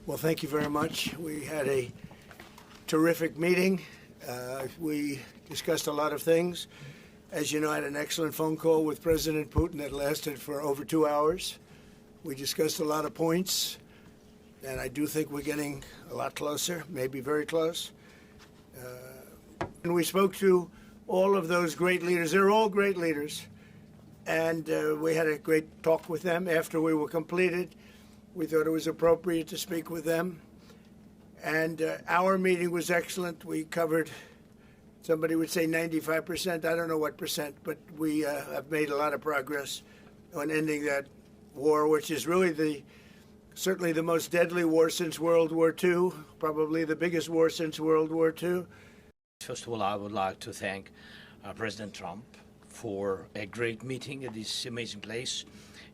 Well, thank you very much. We had a terrific meeting. We discussed a lot of things. As you know, I had an excellent phone call with President Putin that lasted for over 2 hours. We discussed a lot of points, and I do think we're getting a lot closer, maybe very close. And we spoke to all of those great leaders. They're all great leaders. And we had a great talk with them after we were completed. We thought it was appropriate to speak with them. And our meeting was excellent. We covered, somebody would say 95%. I don't know what percent, but we have made a lot of progress on ending that war, which is really certainly the most deadly war since World War II, probably the biggest war since World War II. First of all, I would like to thank President Trump for a great meeting at this amazing place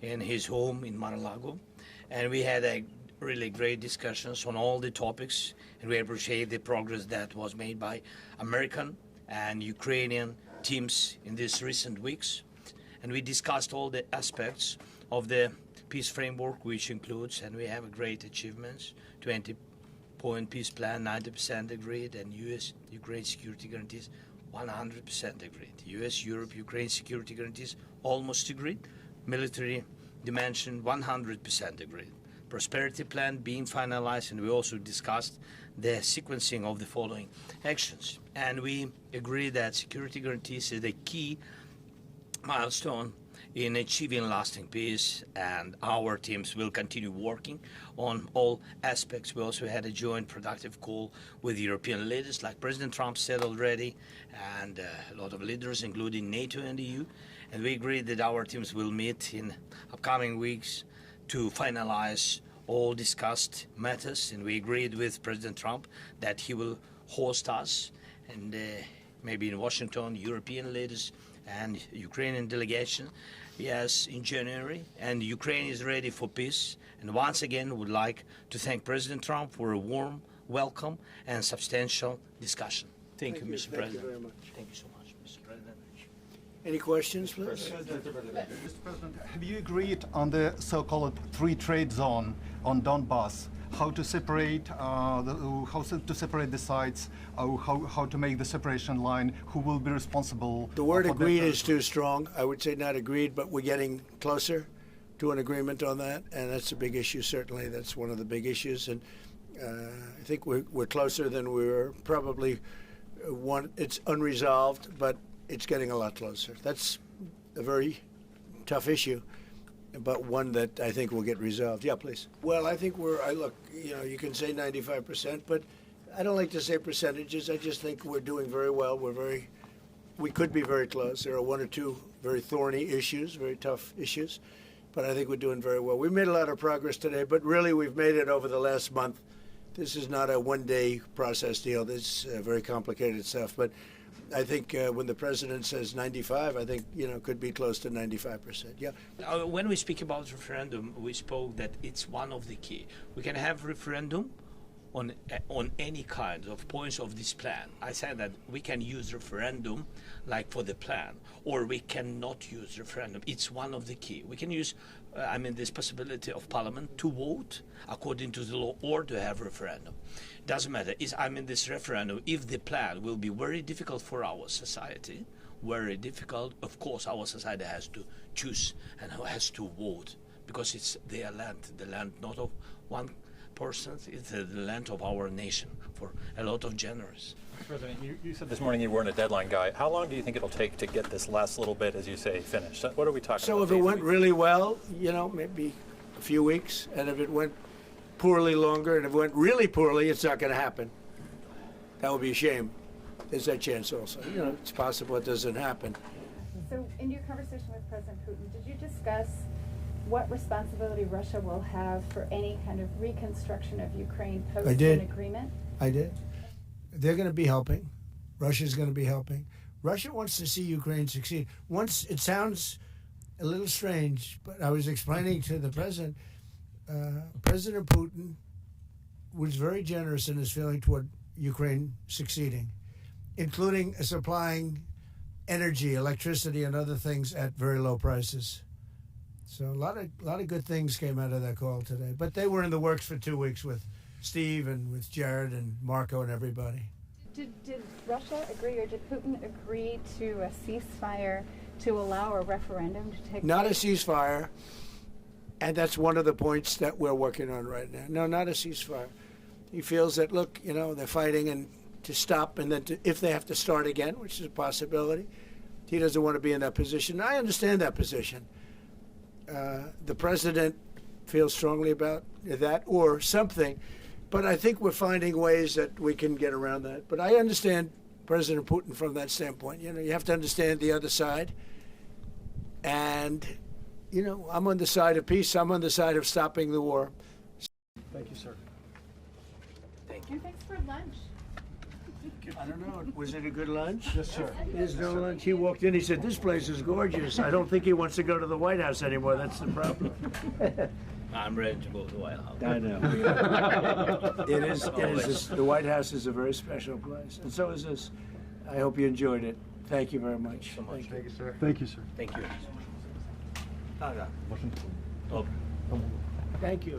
in his home in Mar-a-Lago. And we had a really great discussions on all the topics, and we appreciate the progress that was made by American and Ukrainian teams in these recent weeks. And we discussed all the aspects of the peace framework, which includes, and we have great achievements, 20-point peace plan, 90% agreed, and U.S.-Ukraine security guarantees, 100% agreed. U.S.-Europe-Ukraine security guarantees, almost agreed. Military dimension, 100% agreed. Prosperity plan being finalized, and we also discussed the sequencing of the following actions. And we agree that security guarantees is the key milestone in achieving lasting peace, and our teams will continue working on all aspects. We also had a joint productive call with European leaders, like President Trump said already, and a lot of leaders, including NATO and the EU. And we agreed that our teams will meet in upcoming weeks to finalize all discussed matters. And we agreed with President Trump that he will host us, and maybe in Washington, European leaders and Ukrainian delegation, yes, in January. And Ukraine is ready for peace. And once again, would like to thank President Trump for a warm welcome and substantial discussion. Thank you, Mr. President. Thank you very much. Thank you so much, Mr. President. Any questions, please? Mr. President, have you agreed on the so-called free trade zone on Donbass? How to separate the sites? How to make the separation line? Who will be responsible? The word agreed is too strong. I would say not agreed, but we're getting closer to an agreement on that, and that's a big issue. Certainly, that's one of the big issues, and I think we're closer than we were probably. It's unresolved, but it's getting a lot closer. That's a very tough issue, but one that I think will get resolved. Yeah, please. Well, I think look, you can say 95%, but I don't like to say percentages. I just think we're doing very well. We could be very close. There are one or two very thorny issues, very tough issues, but I think we're doing very well. We made a lot of progress today, but really we've made it over the last month. This is not a one-day process deal. This is very complicated stuff, but I think when the president says 95, I think, could be close to 95%. Yeah. When we speak about referendum, we spoke that it's one of the key. We can have referendum on any kind of points of this plan. I said that we can use referendum like for the plan, or we cannot use referendum. It's one of the key. We can use, this possibility of parliament to vote according to the law or to have referendum. Doesn't matter. This referendum, if the plan will be very difficult for our society, very difficult, of course our society has to choose and has to vote, because it's their land, the land not of one person, it's the land of our nation for a lot of generations. President, you said this morning you weren't a deadline guy. How long do you think it'll take to get this last little bit, as you say, finished? What are we talking about? So if it went really well, maybe a few weeks, and if it went poorly longer, and if it went really poorly, it's not going to happen. That would be a shame. There's that chance also. It's possible it doesn't happen. So in your conversation with President Putin, did you discuss what responsibility Russia will have for any kind of reconstruction of Ukraine post an agreement? I did. They're going to be helping. Russia's going to be helping. Russia wants to see Ukraine succeed. Once, it sounds a little strange, but I was explaining to the president, President Putin was very generous in his feeling toward Ukraine succeeding, including supplying energy, electricity, and other things at very low prices. So a lot of good things came out of that call today. But they were in the works for 2 weeks with Steve and with Jared and Marco and everybody. Did Russia agree, or did Putin agree to a ceasefire to allow a referendum to take Not a place? ceasefire, and that's one of the points that we're working on right now. No, not a ceasefire. He feels that, look, you know, they're fighting and to stop, and then if they have to start again, which is a possibility, he doesn't want to be in that position. I understand that position. The president feels strongly about that or something, but I think we're finding ways that we can get around that. But I understand President Putin from that standpoint. You know, you have to understand the other side. And, you know, I'm on the side of peace. I'm on the side of stopping the war. Thank you, sir. Thank And thanks for lunch. I don't know. Was it a good lunch? Yes, sir. There's no lunch. He walked in. He said, "This place is gorgeous." I don't think he wants to go to the White House anymore. That's the problem. I'm ready to go to the White House. I know. It is. The White House is a very special place, and so is this. I hope you enjoyed it. Thank you very much. So much. Thank you, sir. Thank you, sir. Thank you. Thank you.